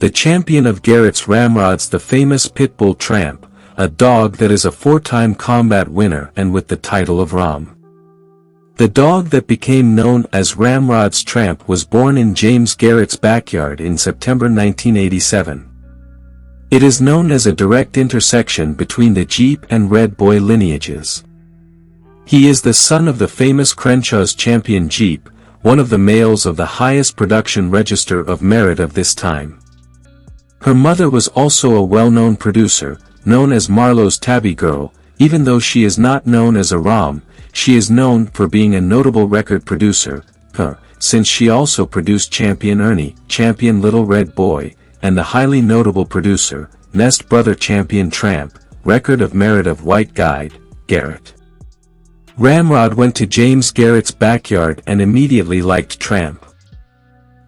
The champion of Garrett's Ramrod's the famous pitbull Tramp, a dog that is a 4-time combat winner and with the title of ROM. The dog that became known as RAMROD'S Tramp was born in James Garrett's backyard in September 1987. It is known as a direct intersection between the Jeep and Red Boy lineages. He is the son of the famous Crenshaw's champion Jeep, one of the males of the highest production register of merit of this time. Her mother was also a well-known producer, known as Marlowe's Tabby Girl. Even though she is not known as a ROM, she is known for being a notable record producer, since she also produced Champion Ernie, Champion Little Red Boy, and the highly notable producer, Nest Brother Champion Tramp, record of merit of White Guide, Garrett. Ramrod went to James Garrett's backyard and immediately liked Tramp.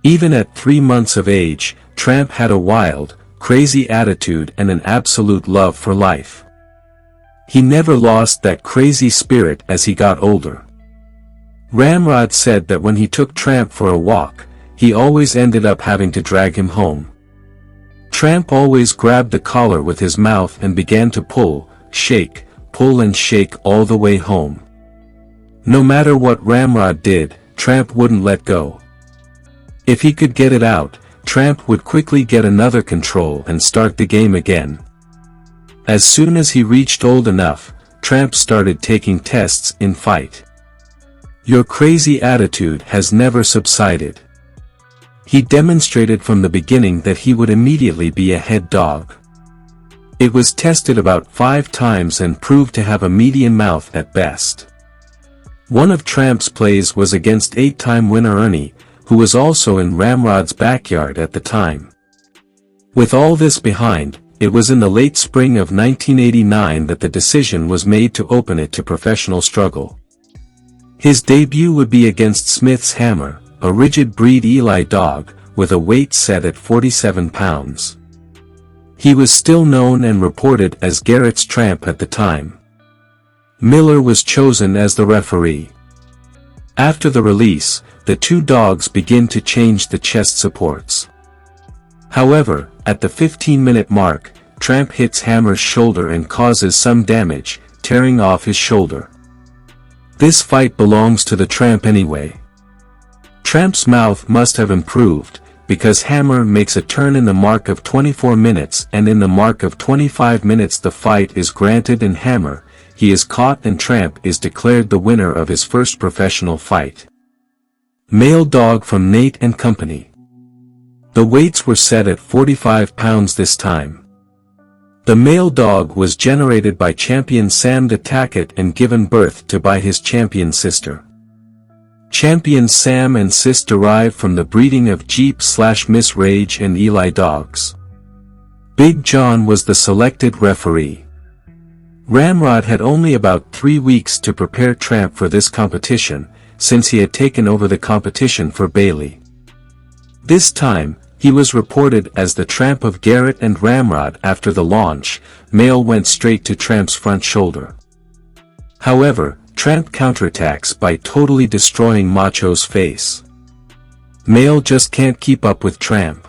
Even at 3 months of age, Tramp had a wild, crazy attitude and an absolute love for life. He never lost that crazy spirit as he got older. Ramrod said that when he took Tramp for a walk, he always ended up having to drag him home. Tramp always grabbed the collar with his mouth and began to pull and shake all the way home. No matter what Ramrod did, Tramp wouldn't let go. If he could get it out, Tramp would quickly get another control and start the game again. As soon as he reached old enough, Tramp started taking tests in fight. Your crazy attitude has never subsided. He demonstrated from the beginning that he would immediately be a head dog. It was tested about 5 times and proved to have a medium mouth at best. One of Tramp's plays was against 8-time winner Ernie, who was also in Ramrod's backyard at the time. With all this behind, it was in the late spring of 1989 that the decision was made to open it to professional struggle. His debut would be against Smith's Hammer, a rigid breed Eli dog, with a weight set at 47 pounds. He was still known and reported as Garrett's Tramp at the time. Miller was chosen as the referee. After the release, the 2 dogs begin to change the chest supports. However, at the 15-minute mark, Tramp hits Hammer's shoulder and causes some damage, tearing off his shoulder. This fight belongs to the Tramp anyway. Tramp's mouth must have improved, because Hammer makes a turn in the mark of 24 minutes and in the mark of 25 minutes the fight is granted and Hammer, he is caught and Tramp is declared the winner of his first professional fight. Male dog from Nate & Company. The weights were set at 45 pounds this time. The male dog was generated by champion Sam de Tackett and given birth to by his champion sister. Champion Sam and Sis derived from the breeding of Jeep/Miss Rage and Eli dogs. Big John was the selected referee. Ramrod had only about 3 weeks to prepare Tramp for this competition, since he had taken over the competition for Bailey. This time, he was reported as the Tramp of Garrett and Ramrod. After the launch, Male went straight to Tramp's front shoulder. However, Tramp counterattacks by totally destroying Macho's face. Male just can't keep up with Tramp.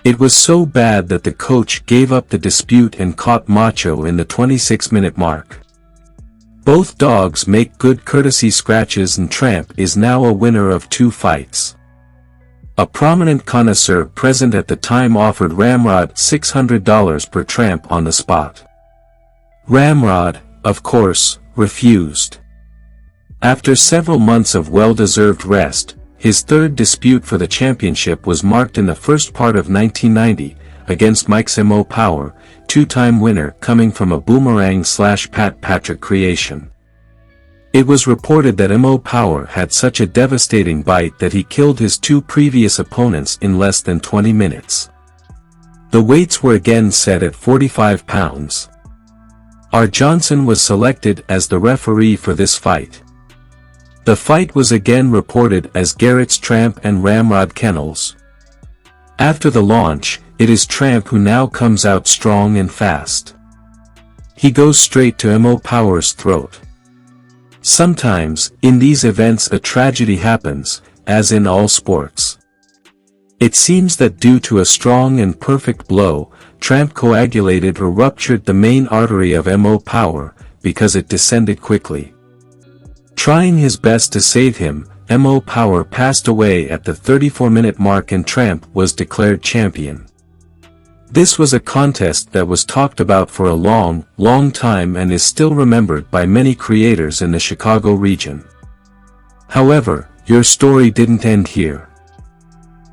It was so bad that the coach gave up the dispute and caught Macho in the 26-minute mark. Both dogs make good courtesy scratches and Tramp is now a winner of 2 fights. A prominent connoisseur present at the time offered Ramrod $600 per Tramp on the spot. Ramrod, of course, refused. After several months of well-deserved rest, his 3rd dispute for the championship was marked in the first part of 1990, against Mike's Mo Power, 2-time winner coming from a Boomerang/Pat Patrick creation. It was reported that Mo Power had such a devastating bite that he killed his 2 previous opponents in less than 20 minutes. The weights were again set at 45 pounds. R. Johnson was selected as the referee for this fight. The fight was again reported as Garrett's Tramp and Ramrod Kennels. After the launch, it is Tramp who now comes out strong and fast. He goes straight to Mo Power's throat. Sometimes, in these events a tragedy happens, as in all sports. It seems that due to a strong and perfect blow, Tramp coagulated or ruptured the main artery of Mo Power, because it descended quickly. Trying his best to save him, Mo Power passed away at the 34-minute mark and Tramp was declared champion. This was a contest that was talked about for a long time and is still remembered by many creators in the Chicago region. However, your story didn't end here.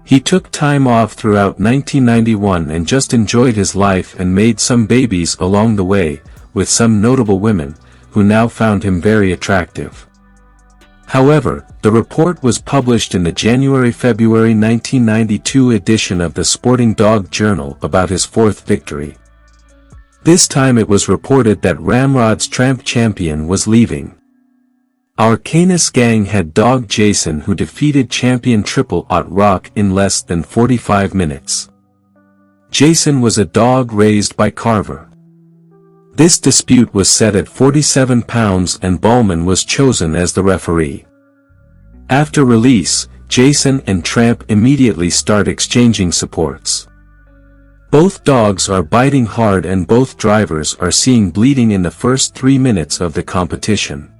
He took time off throughout 1991 and just enjoyed his life and made some babies along the way, with some notable women, who now found him very attractive. However, the report was published in the January-February 1992 edition of the Sporting Dog Journal about his fourth victory. This time it was reported that RAMROD'S Tramp champion was leaving. Our Canis gang had dog Jason, who defeated champion Triple Ot Rock in less than 45 minutes. Jason was a dog raised by Carver. This dispute was set at 47 pounds and Ballman was chosen as the referee. After release, Jason and Tramp immediately start exchanging supports. Both dogs are biting hard and both drivers are seeing bleeding in the first 3 minutes of the competition.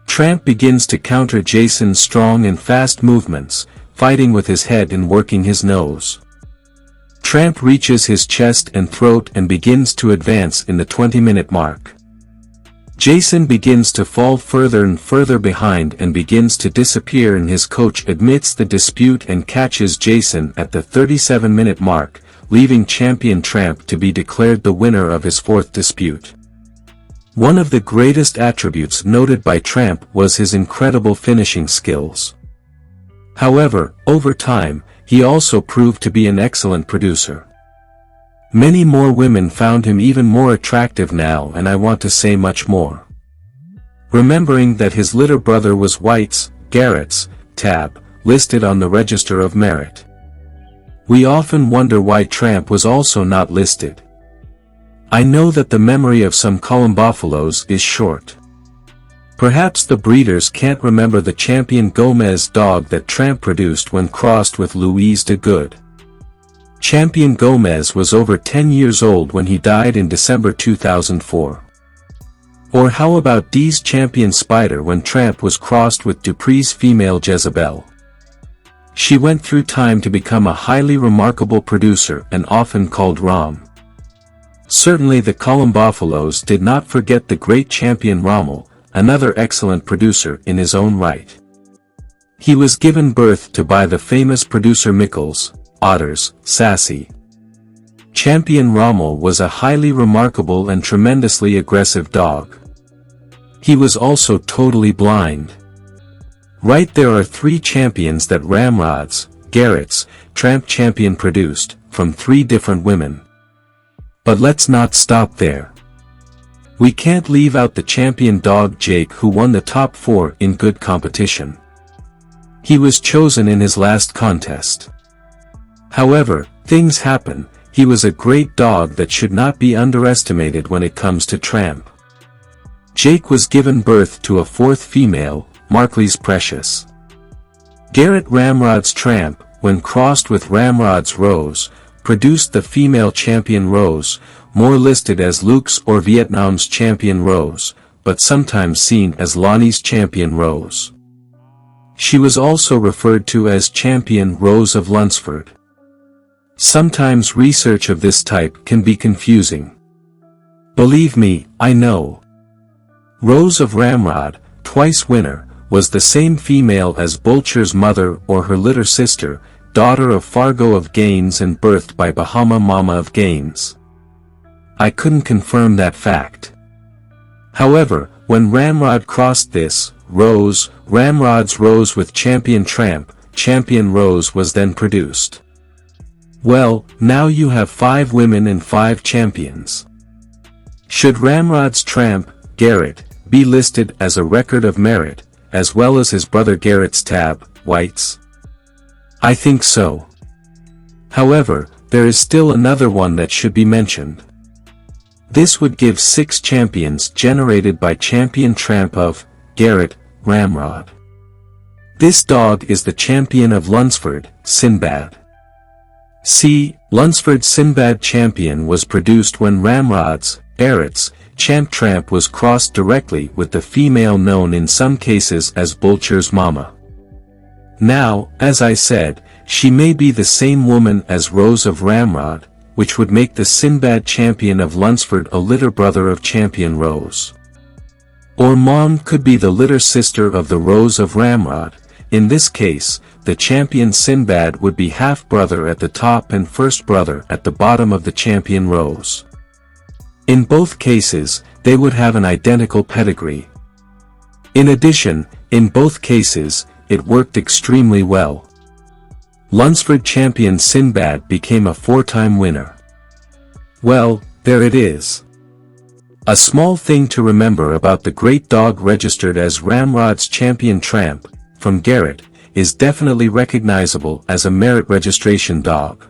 Tramp begins to counter Jason's strong and fast movements, fighting with his head and working his nose. Tramp reaches his chest and throat and begins to advance in the 20-minute mark. Jason begins to fall further and further behind and begins to disappear, and his coach admits the dispute and catches Jason at the 37-minute mark, leaving champion Tramp to be declared the winner of his fourth dispute. One of the greatest attributes noted by Tramp was his incredible finishing skills. However, over time, he also proved to be an excellent producer. Many more women found him even more attractive now, and I want to say much more. Remembering that his litter brother was White's, GARRETT'S, tab, listed on the Register of Merit. We often wonder why Tramp was also not listed. I know that the memory of some Columbophilos is short. Perhaps the breeders can't remember the champion Gameness dog that Tramp produced when crossed with Luiz de Good. Champion Gameness was over 10 years old when he died in December 2004. Or how about D's champion Spider when Tramp was crossed with Dupree's female Jezebel? She went through time to become a highly remarkable producer and often called ROM. Certainly the Columbophilos did not forget the great champion Rommel, another excellent producer in his own right. He was given birth to by the famous producer Mikkels, Otters, Sassy. Champion Rommel was a highly remarkable and tremendously aggressive dog. He was also totally blind. Right, there are 3 champions that RAMROD'S, GARRETT'S, Tramp champion produced, from 3 different women. But let's not stop there. We can't leave out the champion dog Jake, who won the top 4 in good competition. He was chosen in his last contest. However, things happen. He was a great dog that should not be underestimated when it comes to Tramp. Jake was given birth to a 4th female, Markley's Precious. RAMROD'S Tramp, when crossed with RAMROD'S Rose, produced the female champion Rose, more listed as Luke's or Vietnam's champion Rose, but sometimes seen as Lonnie's champion Rose. She was also referred to as champion Rose of Lunsford. Sometimes research of this type can be confusing. Believe me, I know. Rose of Ramrod, twice winner, was the same female as Bulcher's mother or her litter sister, daughter of Fargo of Gaines and birthed by Bahama Mama of Gaines. I couldn't confirm that fact. However, when Ramrod crossed this, Rose, RAMROD'S Rose with Champion Tramp, Champion Rose was then produced. Well, now you have 5 women and 5 champions. Should RAMROD'S Tramp, Garrett, be listed as a record of merit, as well as his brother Garrett's tab, White's? I think so. However, there is still another one that should be mentioned. This would give 6 champions generated by Champion Tramp of, Garrett, Ramrod. This dog is the champion of Lunsford, Sinbad. See, Lunsford's Sinbad Champion was produced when RAMROD'S, Tramp was crossed directly with the female known in some cases as Vulture's mama. Now, as I said, she may be the same woman as Rose of Ramrod, which would make the Sinbad Champion of Lunsford a litter brother of Champion Rose. Or Mom could be the litter sister of the Rose of Ramrod. In this case, the Champion Sinbad would be half-brother at the top and first brother at the bottom of the Champion Rose. In both cases, they would have an identical pedigree. In addition, in both cases, it worked extremely well. Lunsford Champion Sinbad became a 4-time winner. Well, there it is. A small thing to remember about the great dog registered as RAMROD'S Champion Tramp, from Garrett, is definitely recognizable as a merit registration dog.